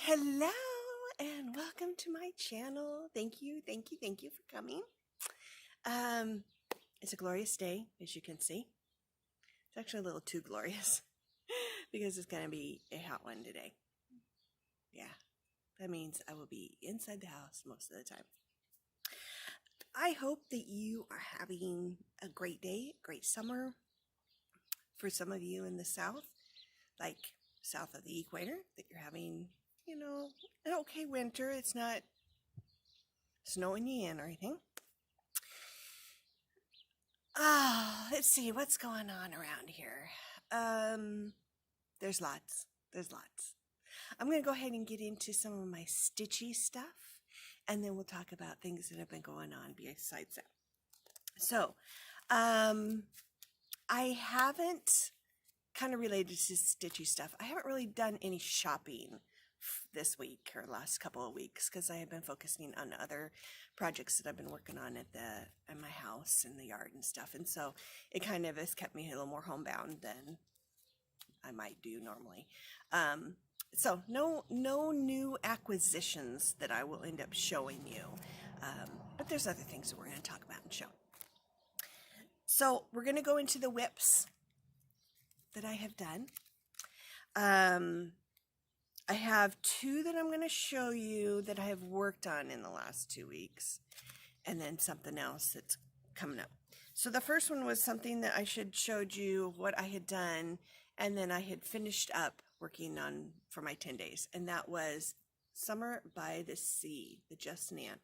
Hello and welcome to my channel. Thank you for coming. Um, it's a glorious day, as you can see. It's actually a little too glorious because it's going to be a hot one today. Yeah, that means I will be inside the house most of the time. I hope that you are having a great day, great summer. For some of you in the south, like south of the equator, that you're having, an okay winter. It's not snowing you in or anything. Let's see what's going on around here. There's lots. I'm going to go ahead and get into some of my stitchy stuff, and then we'll talk about things that have been going on besides that. So, I haven't, kind of related to stitchy stuff, I haven't really done any shopping this week or last couple of weeks because I have been focusing on other projects that I've been working on at my house and the yard and stuff, and so it kind of has kept me a little more homebound than I might do normally. So no new acquisitions that I will end up showing you, but there's other things that we're going to talk about and show. So we're going to go into the whips that I have done. I have two that I'm going to show you that I have worked on in the last 2 weeks, and then something else that's coming up. So the first one was something that I showed you what I had done, and then I had finished up working on for my 10 days, and that was Summer by the Sea, the Just Nan.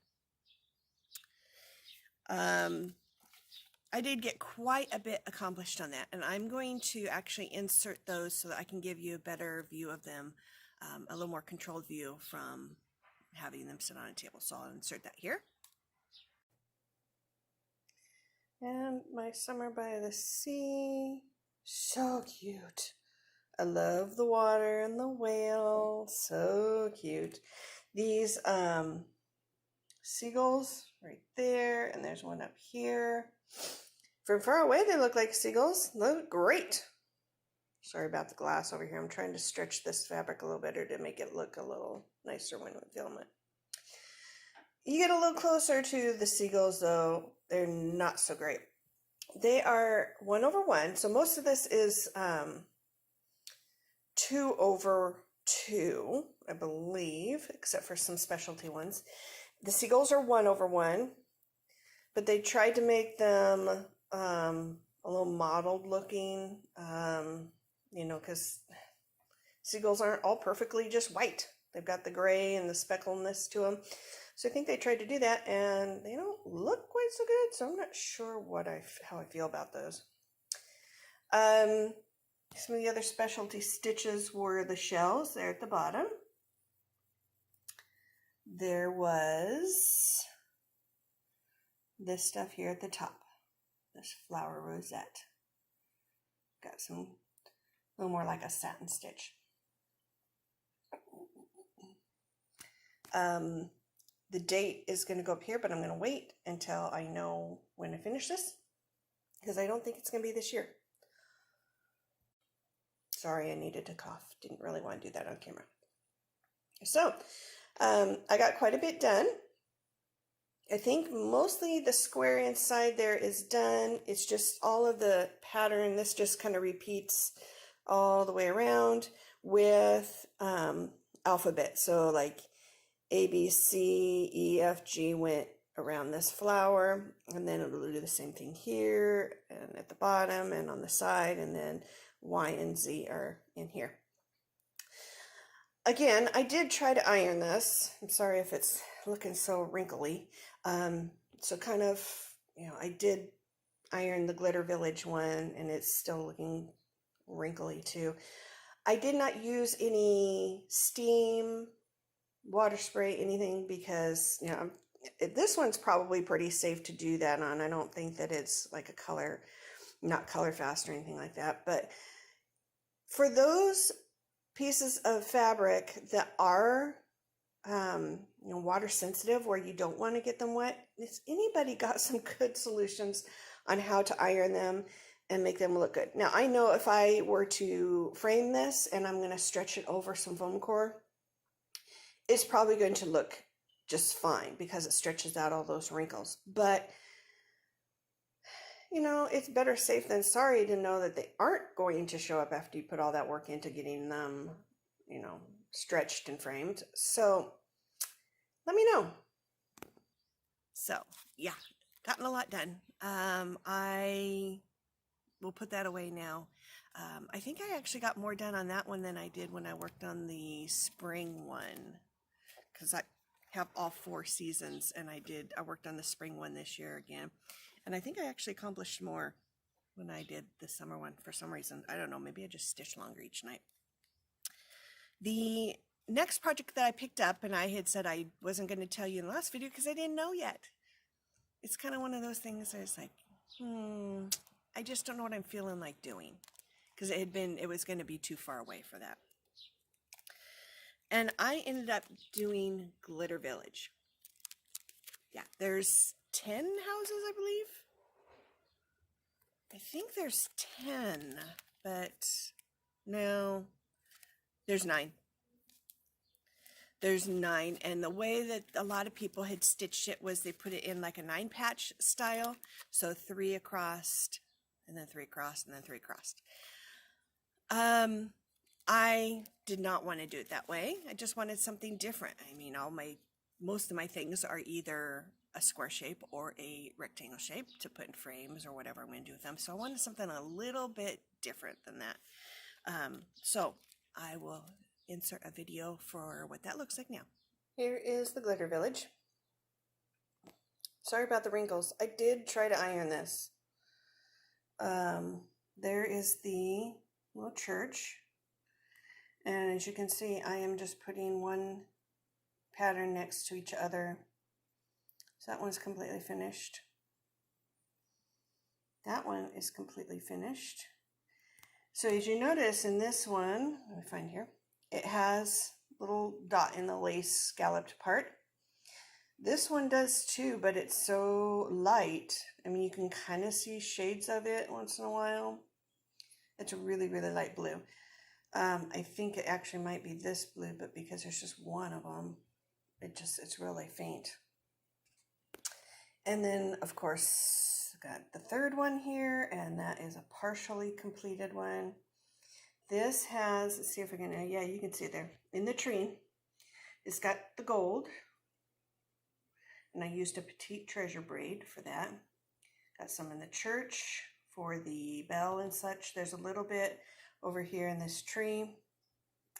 I did get quite a bit accomplished on that, and I'm going to actually insert those so that I can give you a better view of them, a little more controlled view from having them sit on a table. So I'll insert that here. And my Summer by the Sea, so cute. I love the water and the whale, so cute. These seagulls right there, and there's one up here. From far away, they look like seagulls. Look great. Sorry about the glass over here. I'm trying to stretch this fabric a little better to make it look a little nicer when we film it. You get a little closer to the seagulls, though, they're not so great. They are 1/1, so most of this is 2/2, I believe, except for some specialty ones. The seagulls are 1/1, but they tried to make them a little mottled looking, because seagulls aren't all perfectly just white. They've got the gray and the speckledness to them. So I think they tried to do that, and they don't look quite so good, so I'm not sure how I feel about those. Some of the other specialty stitches were the shells there at the bottom. There was this stuff here at the top, this flower rosette. Got some, a little more like a satin stitch. The date is going to go up here, but I'm going to wait until I know when I finish this, because I don't think it's going to be this year. Sorry, I needed to cough. Didn't really want to do that on camera. So, I got quite a bit done. I think mostly the square inside there is done. It's just all of the pattern. This just kind of repeats all the way around with alphabet. So like A, B, C, E, F, G went around this flower, and then it'll do the same thing here and at the bottom and on the side, and then Y and Z are in here. Again, I did try to iron this. I'm sorry if it's looking so wrinkly. So kind of, I did iron the Glitter Village one, and it's still looking wrinkly too. I did not use any steam, water spray, anything, because, this one's probably pretty safe to do that on. I don't think that it's like not color fast or anything like that. But for those pieces of fabric that are water sensitive, where you don't want to get them wet, has anybody got some good solutions on how to iron them and make them look good? Now, I know if I were to frame this and I'm going to stretch it over some foam core, it's probably going to look just fine because it stretches out all those wrinkles. But, you know, it's better safe than sorry to know that they aren't going to show up after you put all that work into getting them, you know, stretched and framed. So let me know. So, yeah, gotten a lot done. I will put that away now. I think I actually got more done on that one than I did when I worked on the spring one, because I have all 4 seasons, and I worked on the spring one this year again, and I think I actually accomplished more when I did the summer one for some reason. I don't know, maybe I just stitched longer each night. The next project that I picked up, and I had said I wasn't going to tell you in the last video because I didn't know yet. It's kind of one of those things where it's like, I just don't know what I'm feeling like doing, because it was going to be too far away for that. And I ended up doing Glitter Village. Yeah, there's 10 houses, I believe. I think there's 10, but no, there's 9. There's 9, and the way that a lot of people had stitched it was they put it in like a 9-patch style. So 3 across, and then 3 across, and then 3 across. I did not want to do it that way. I just wanted something different. I mean, most of my things are either a square shape or a rectangle shape to put in frames or whatever I'm going to do with them. So I wanted something a little bit different than that. So I will insert a video for what that looks like now. Here is the Glitter Village. Sorry about the wrinkles. I did try to iron this. There is the little church. And as you can see, I am just putting one pattern next to each other. So that one's completely finished. That one is completely finished. So as you notice in this one, let me find here, it has a little dot in the lace scalloped part. This one does too, but it's so light. I mean, you can kind of see shades of it once in a while. It's a really, really light blue. I think it actually might be this blue, but because there's just one of them, it's really faint. And then, of course, I've got the third one here, and that is a partially completed one. This has, let's see if I can, yeah, you can see it there, in the tree. It's got the gold, and I used a petite treasure braid for that. Got some in the church for the bell and such. There's a little bit over here in this tree,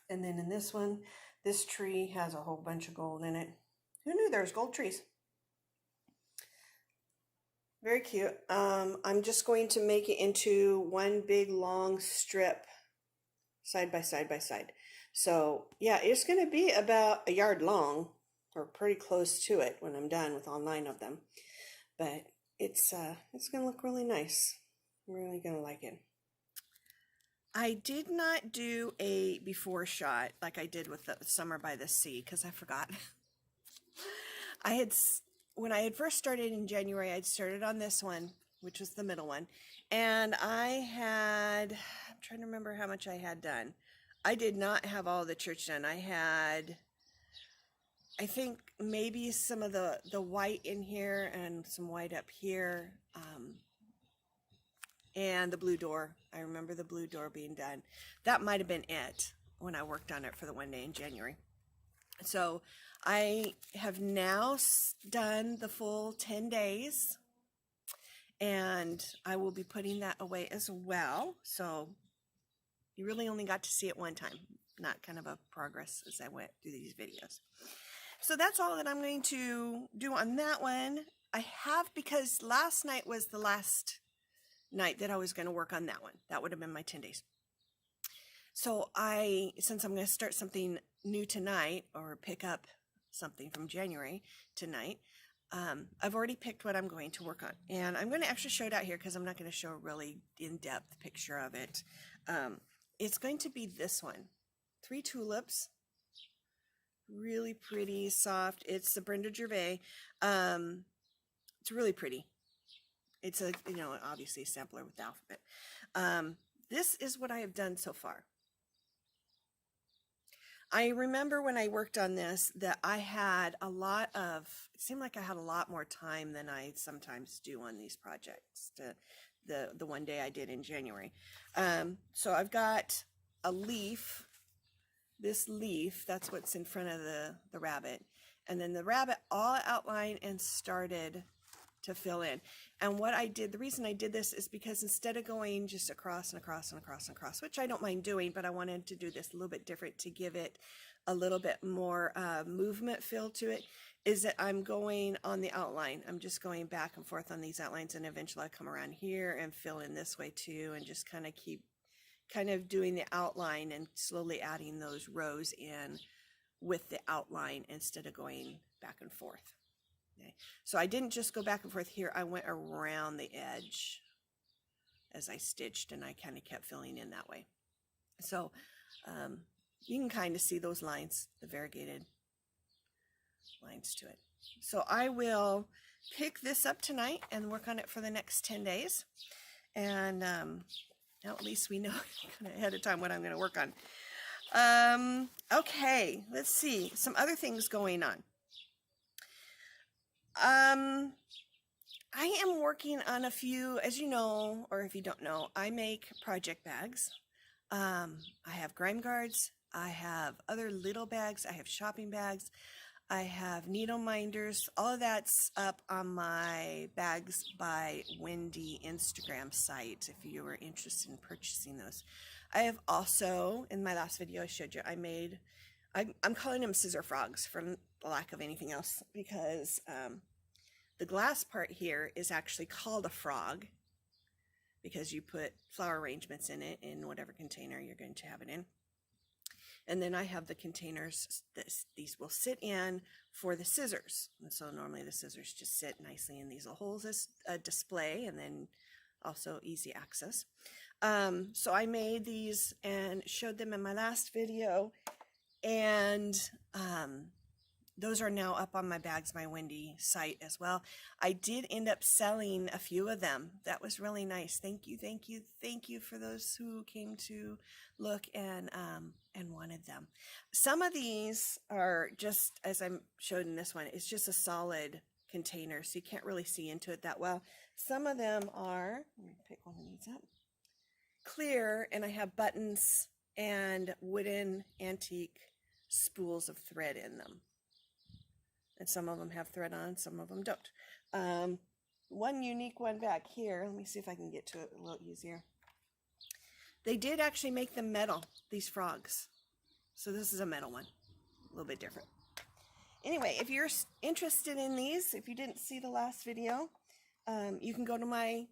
and then in this one, this tree has a whole bunch of gold in it. Who knew there was gold trees? Very cute. I'm just going to make it into one big long strip, side by side by side. So yeah, it's going to be about a yard long, or pretty close to it when I'm done with all 9 of them. But it's going to look really nice. I'm really going to like it. I did not do a before shot like I did with the Summer by the Sea because I forgot. When I had first started in January, I'd started on this one, which was the middle one, and I'm trying to remember how much I had done. I did not have all the church done. I had, I think, maybe some of the white in here and some white up here, and the blue door. I remember the blue door being done. That might have been it when I worked on it for the one day in January. So I have now done the full 10 days, and I will be putting that away as well. So you really only got to see it one time, not kind of a progress as I went through these videos. So that's all that I'm going to do on that one. I have, because last night was the last night that I was going to work on that one. That would have been my 10 days. So since I'm going to start something new tonight, or pick up something from January tonight, I've already picked what I'm going to work on. And I'm going to actually show it out here because I'm not going to show a really in-depth picture of it. It's going to be this one. 3 tulips. Really pretty, soft. It's the Brenda Gervais. It's really pretty. It's a, obviously a sampler with the alphabet. This is what I have done so far. I remember when I worked on this that I had it seemed like I had a lot more time than I sometimes do on these projects, the one day I did in January. So I've got a leaf, this leaf, that's what's in front of the rabbit. And then the rabbit all outlined and started to fill in. And what I did, the reason I did this is because instead of going just across and across and across and across, which I don't mind doing, but I wanted to do this a little bit different to give it a little bit more movement feel to it, is that I'm going on the outline. I'm just going back and forth on these outlines, and eventually I come around here and fill in this way too, and just kind of keep doing the outline and slowly adding those rows in with the outline instead of going back and forth. Okay. So I didn't just go back and forth here, I went around the edge as I stitched, and I kind of kept filling in that way. So you can kind of see those lines, the variegated lines to it. So I will pick this up tonight and work on it for the next 10 days. And now at least we know kind of ahead of time what I'm going to work on. Okay, let's see. Some other things going on. I am working on a few, as you know, or if you don't know, I make project bags. I have grime guards, I have other little bags, I have shopping bags, I have needle minders. All of that's up on my Bags by Wendy Instagram site if you were interested in purchasing those. I have also, in my last video I showed you, I'm calling them scissor frogs from the lack of anything else, because the glass part here is actually called a frog because you put flower arrangements in it in whatever container you're going to have it in. And then I have the containers that these will sit in for the scissors. And so normally the scissors just sit nicely in these little holes as a display, and then also easy access. So I made these and showed them in my last video, and those are now up on my Bags by Wendy site as well. I did end up selling a few of them. That was really nice. Thank you, thank you, thank you for those who came to look and wanted them. Some of these are just, as I showed in this one, it's just a solid container, so you can't really see into it that well. Some of them are, let me pick one of these up, clear, and I have buttons and wooden antique spools of thread in them. And some of them have thread on, some of them don't. One unique one back here, let me see if I can get to it a little easier. They did actually make them metal, these frogs. So this is a metal one, a little bit different. Anyway, if you're interested in these, if you didn't see the last video, you can go to my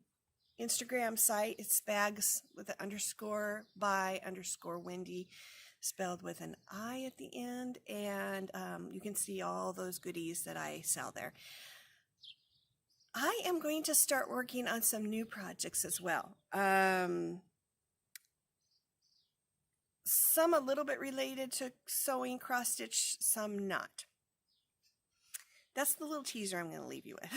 Instagram site. It's bags with an underscore by underscore Wendy, spelled with an I at the end, and you can see all those goodies that I sell there. I am going to start working on some new projects as well. Some a little bit related to sewing, cross stitch, some not. That's the little teaser I'm going to leave you with.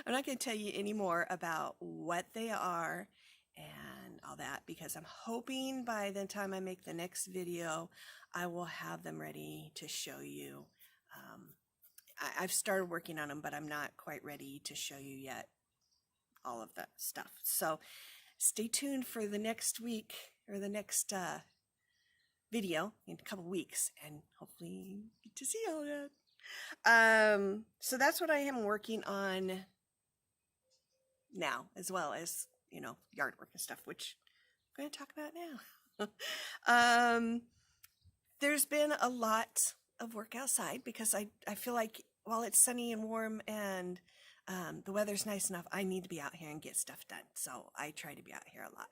I'm not going to tell you any more about what they are and all that, because I'm hoping by the time I make the next video, I will have them ready to show you. I've started working on them, but I'm not quite ready to show you yet all of that stuff. So stay tuned for the next week, or the next video in a couple weeks, and hopefully you get to see all that. So that's what I am working on now, as well as, you know, yard work and stuff, which I'm going to talk about now. There's been a lot of work outside because I feel like while it's sunny and warm and the weather's nice enough, I need to be out here and get stuff done. So I try to be out here a lot.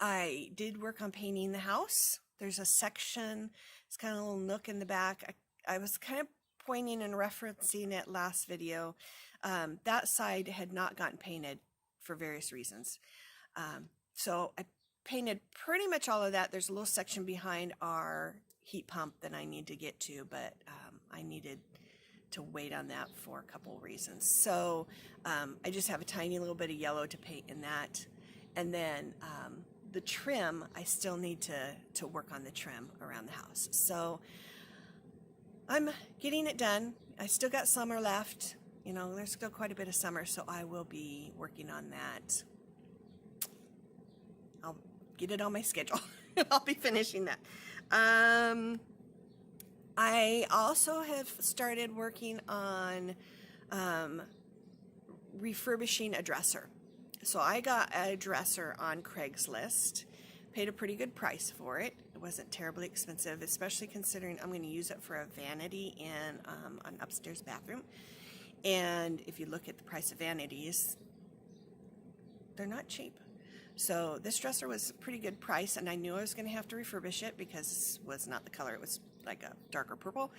I did work on painting the house. There's a section, it's kind of a little nook in the back. I was kind of pointing and referencing it last video. That side had not gotten painted for various reasons. So I painted pretty much all of that. There's a little section behind our heat pump that I need to get to, but I needed to wait on that for a couple of reasons. So I just have a tiny little bit of yellow to paint in that. And then the trim, I still need to work on the trim around the house. So I'm getting it done. I still got summer left. You know, there's still quite a bit of summer, so I will be working on that. I'll get it on my schedule. I'll be finishing that. I also have started working on refurbishing a dresser. So I got a dresser on Craigslist, paid a pretty good price for it. It wasn't terribly expensive, especially considering I'm going to use it for a vanity in an upstairs bathroom. And if you look at the price of vanities, they're not cheap. So this dresser was a pretty good price, and I knew I was going to have to refurbish it because it was not the color. It was like a darker purple.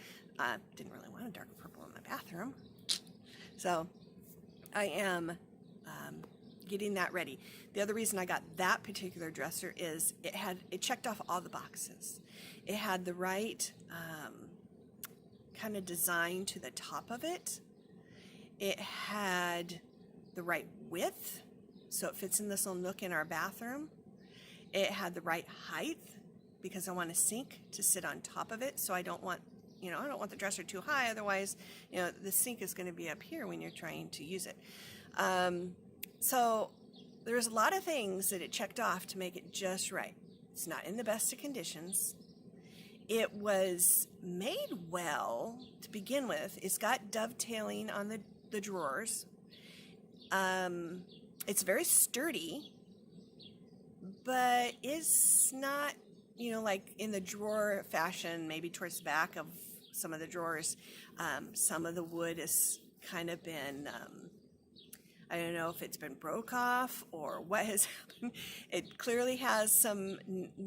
Didn't really want a darker purple in my bathroom. So I am getting that ready. The other reason I got that particular dresser is it checked off all the boxes. It had the right kind of design to the top of it. It had the right width, so it fits in this little nook in our bathroom. It had the right height because I want a sink to sit on top of it, so I don't want the dresser too high, otherwise, the sink is going to be up here when you're trying to use it. So there's a lot of things that it checked off to make it just right. It's not in the best of conditions. It was made well to begin with. It's got dovetailing on the drawers. It's very sturdy, but it's not, like in the drawer fashion, maybe towards the back of some of the drawers. Some of the wood has kind of been, I don't know if it's been broke off or what has happened. It clearly has some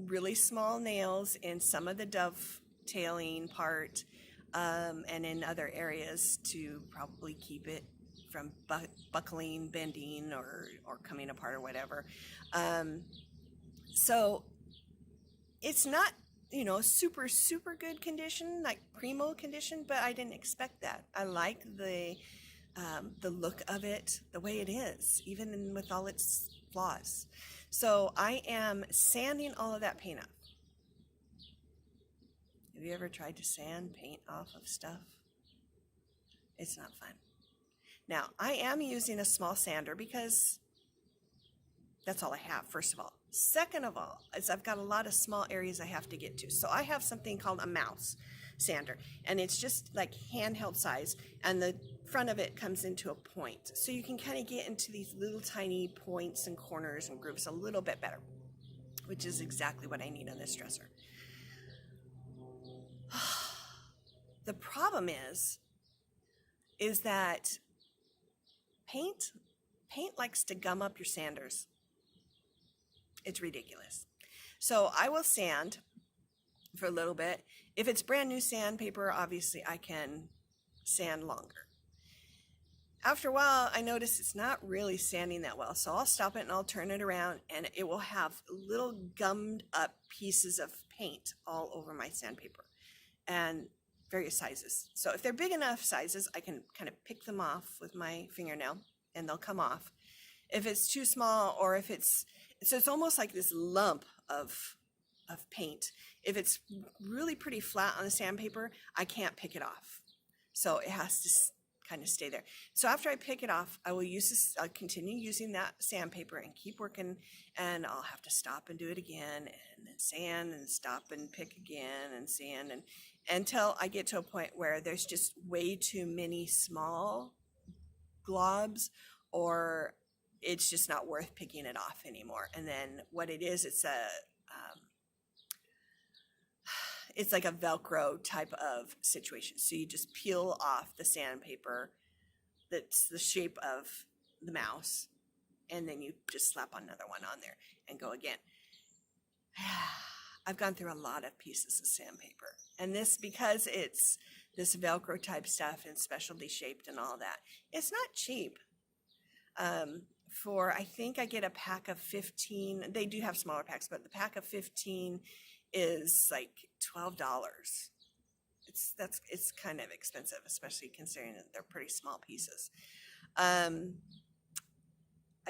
really small nails in some of the dovetailing part, and in other areas to probably keep it from buckling, bending, or coming apart or whatever. So it's not, super, super good condition, like primo condition, but I didn't expect that. I like the look of it, the way it is, even with all its flaws. So I am sanding all of that paint off. Have you ever tried to sand paint off of stuff? It's not fun. Now, I am using a small sander because that's all I have, first of all. Second of all, is I've got a lot of small areas I have to get to. So I have something called a mouse sander, and it's just like handheld size, and the front of it comes into a point. So you can kind of get into these little tiny points and corners and grooves a little bit better, which is exactly what I need on this dresser. The problem is that paint likes to gum up your sanders. It's ridiculous. So I will sand for a little bit. If it's brand new sandpaper, obviously I can sand longer. After a while, I notice it's not really sanding that well. So I'll stop it and I'll turn it around, and it will have little gummed up pieces of paint all over my sandpaper, and various sizes. So if they're big enough sizes, I can kind of pick them off with my fingernail and they'll come off. If it's too small, or if it's almost like this lump of paint. If it's really pretty flat on the sandpaper, I can't pick it off. So it has to kind of stay there. So after I pick it off, I'll continue using that sandpaper and keep working, and I'll have to stop and do it again, and then sand and stop and pick again and sand, and until I get to a point where there's just way too many small globs, or it's just not worth picking it off anymore. And then what it is, it's like a Velcro type of situation. So you just peel off the sandpaper that's the shape of the mouse, and then you just slap another one on there and go again. I've gone through a lot of pieces of sandpaper, and this, because it's this Velcro type stuff and specialty shaped and all that, it's not cheap. I think I get a pack of 15. They do have smaller packs, but the pack of 15 is like $12. It's kind of expensive, especially considering that they're pretty small pieces. I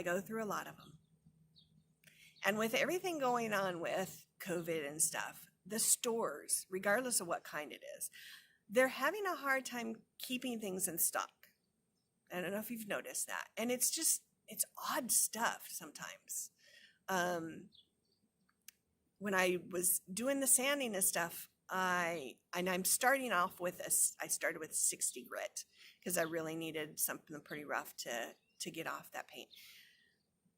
go through a lot of them, And with everything going on with COVID and stuff, the stores, regardless of what kind it is, they're having a hard time keeping things in stock. I don't know if you've noticed that. And it's odd stuff sometimes. When I was doing the sanding and stuff, I'm starting off with I started with 60 grit because I really needed something pretty rough to get off that paint.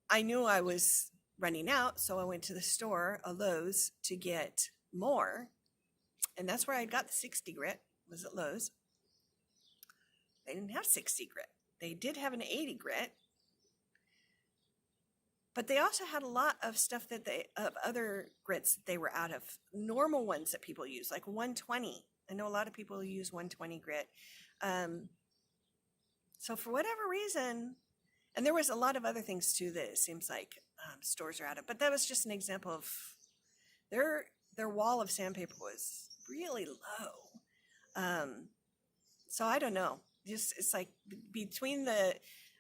I knew I was running out, so I went to the store, a Lowe's, to get more. And that's where I got the 60 grit, was at Lowe's. They didn't have 60 grit. They did have an 80 grit. But they also had a lot of stuff of other grits that they were out of. Normal ones that people use, like 120. I know a lot of people use 120 grit. So for whatever reason, and there was a lot of other things too that it seems like stores are out of, but that was just an example of their wall of sandpaper was really low. So I don't know. It's like between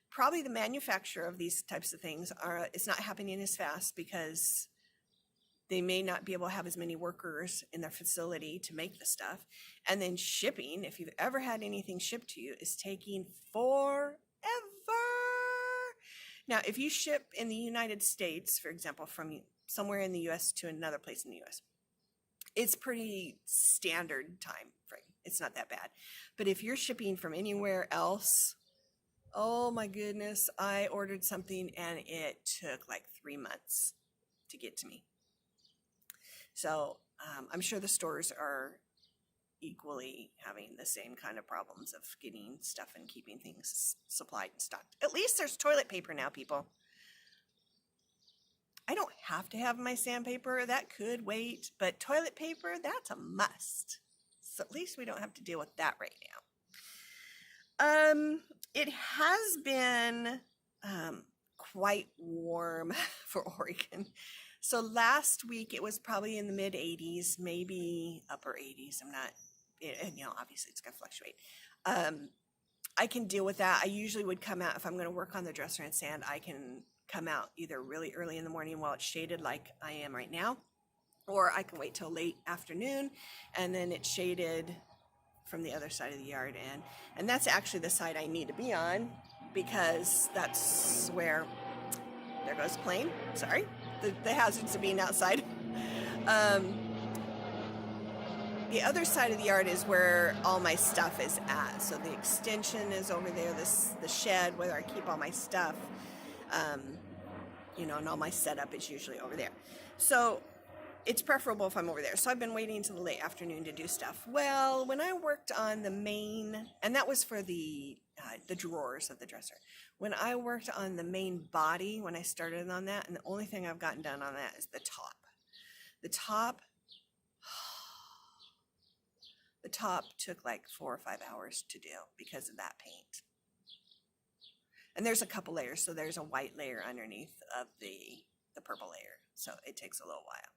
probably the manufacturer of these types of things it's not happening as fast because they may not be able to have as many workers in their facility to make the stuff. And then shipping, if you've ever had anything shipped to you, is taking forever. Now, if you ship in the United States, for example, from somewhere in the US to another place in the US, it's pretty standard time frame. It's not that bad. But if you're shipping from anywhere else, oh my goodness, I ordered something and it took like 3 months to get to me. So I'm sure the stores are equally having the same kind of problems of getting stuff and keeping things supplied and stocked. At least there's toilet paper now, people. I don't have to have my sandpaper. That could wait. But toilet paper, that's a must. So at least we don't have to deal with that right now. It has been quite warm for Oregon. So last week it was probably in the mid 80s, maybe upper 80s. I'm not, and obviously it's going to fluctuate. I can deal with that. I usually would come out if I'm going to work on the dresser and sand. I can come out either really early in the morning while it's shaded like I am right now, or I can wait till late afternoon and then it's shaded from the other side of the yard, and that's actually the side I need to be on because that's where, there goes plane, sorry, the hazards of being outside. The other side of the yard is where all my stuff is at, so the extension is over there, the shed where I keep all my stuff, and all my setup is usually over there. So it's preferable if I'm over there. So I've been waiting until the late afternoon to do stuff. Well, when I worked on the main, and that was for the drawers of the dresser. When I worked on the main body, when I started on that, and the only thing I've gotten done on that is the top. The top took like 4 or 5 hours to do because of that paint. And there's a couple layers. So there's a white layer underneath of the purple layer. So it takes a little while.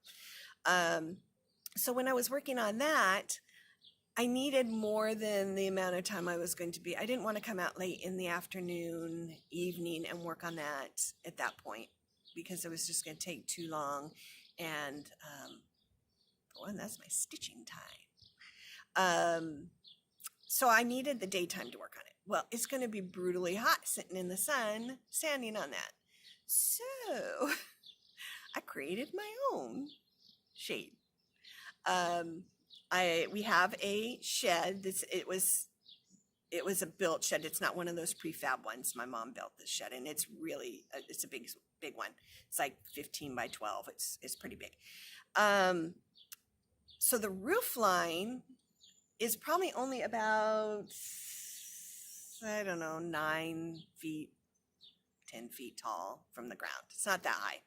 So when I was working on that, I needed more than the amount of time I was going to be. I didn't want to come out late in the afternoon, evening, and work on that at that point because it was just going to take too long. And that's my stitching time. So I needed the daytime to work on it. Well, it's going to be brutally hot sitting in the sun, standing on that. So I created my own shade. We have a shed. It was a built shed. It's not one of those prefab ones. My mom built this shed, and it's a big one. It's like 15 by 12. It's pretty big. So the roof line is probably only about, I don't know, 9 feet, 10 feet tall from the ground. It's not that high.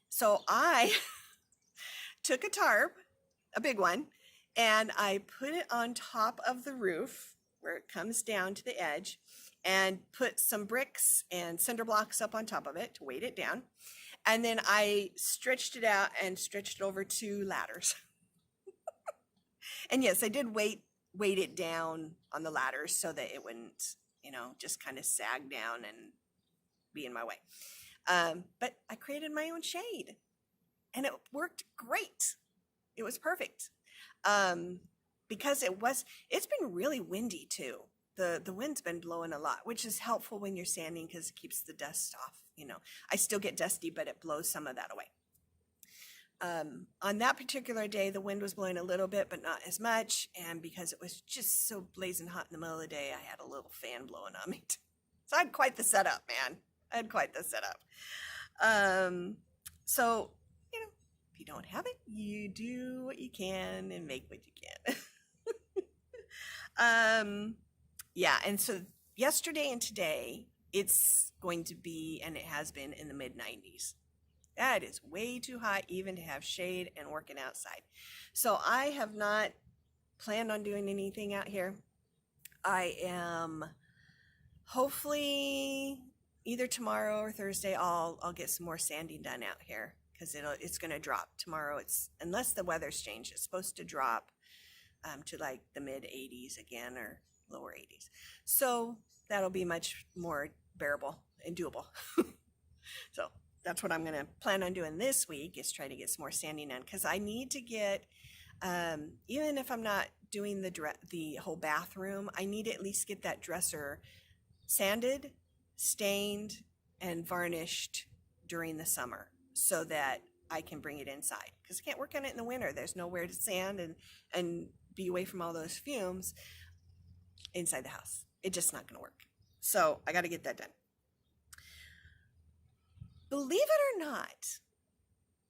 So I took a tarp, a big one, and I put it on top of the roof where it comes down to the edge and put some bricks and cinder blocks up on top of it to weight it down. And then I stretched it out and stretched it over 2 ladders. And yes, I did weight it down on the ladders so that it wouldn't, just kind of sag down and be in my way. But I created my own shade and it worked great. It was perfect. Because it's been really windy too. The wind's been blowing a lot, which is helpful when you're sanding because it keeps the dust off. I still get dusty, but it blows some of that away. On that particular day, the wind was blowing a little bit, but not as much. And because it was just so blazing hot in the middle of the day, I had a little fan blowing on me. So I had quite the setup, man. I had quite the setup. So, if you don't have it, you do what you can and make what you can. Yeah, and so yesterday and today, it's going to be, and it has been, in the mid-90s. That is way too hot even to have shade and working outside. So I have not planned on doing anything out here. I am hopefully either tomorrow or Thursday I'll get some more sanding done out here because it's going to drop tomorrow. Unless the weather's changed, it's supposed to drop to like the mid 80s again or lower 80s. So that'll be much more bearable and doable. So that's what I'm going to plan on doing this week, is try to get some more sanding done, because I need to get, even if I'm not doing the whole bathroom, I need to at least get that dresser sanded, stained, and varnished during the summer so that I can bring it inside, because I can't work on it in the winter. There's nowhere to sand and be away from all those fumes inside the house. It's just not going to work. So I got to get that done. Believe it or not,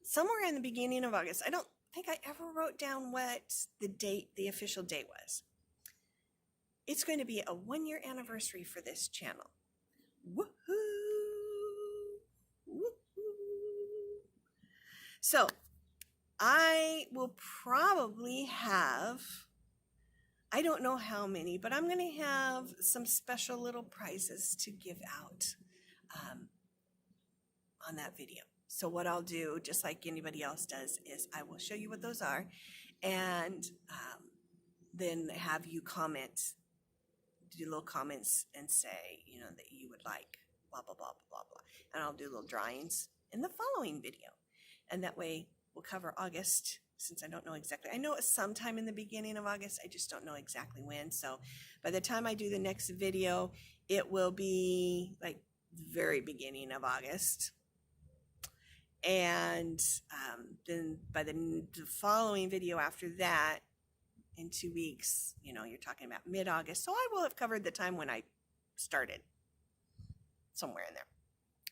somewhere in the beginning of August, I don't think I ever wrote down what the official date was. It's going to be a 1-year anniversary for this channel. Woohoo! Woohoo! So I will probably have, I don't know how many, but I'm going to have some special little prizes to give out on that video. So what I'll do, just like anybody else does, is I will show you what those are, and then have you comment, do little comments and say, that you would like blah, blah, blah, blah, blah. And I'll do little drawings in the following video. And that way we'll cover August, since I don't know exactly. I know it's sometime in the beginning of August. I just don't know exactly when. So by the time I do the next video, it will be like very beginning of August. And then by the following video after that, in 2 weeks, you're talking about mid-August. So I will have covered the time when I started, somewhere in there,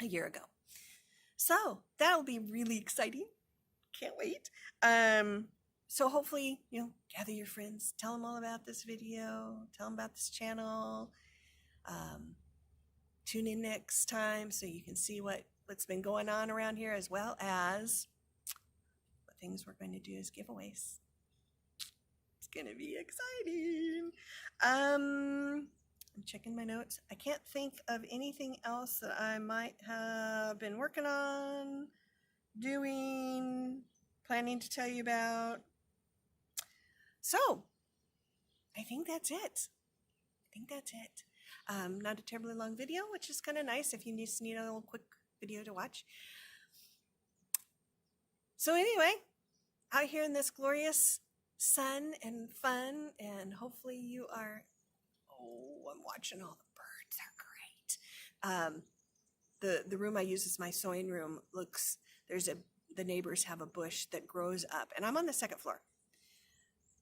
a year ago. So that'll be really exciting. Can't wait. So hopefully, gather your friends, tell them all about this video, tell them about this channel. Tune in next time so you can see what's been going on around here, as well as what things we're going to do as giveaways. It's going to be exciting. I'm checking my notes. I can't think of anything else that I might have been working on, doing, planning to tell you about. So I think that's it. Not a terribly long video, which is kind of nice if you just need a little quick video to watch. So anyway, out here in this glorious sun and fun, and hopefully you are, I'm watching all the birds. They're great. The room I use as my sewing room the neighbors have a bush that grows up, and I'm on the second floor,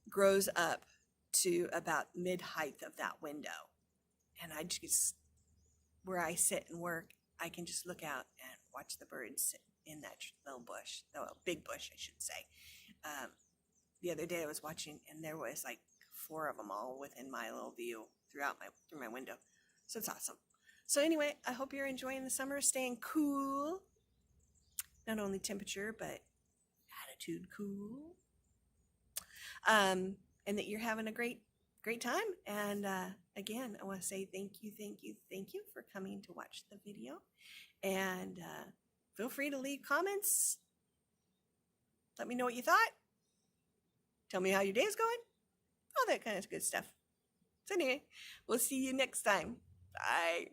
grows up to about mid-height of that window. And I just, where I sit and work, I can just look out and watch the birds in that little bush, big bush, I should say. The other day I was watching, and there was like 4 of them all within my little view through my window. So it's awesome. So anyway, I hope you're enjoying the summer, staying cool. Not only temperature, but attitude cool. And that you're having a great time. And again, I want to say thank you for coming to watch the video. And feel free to leave comments. Let me know what you thought. Tell me how your day's going. All that kind of good stuff. So anyway, we'll see you next time. Bye.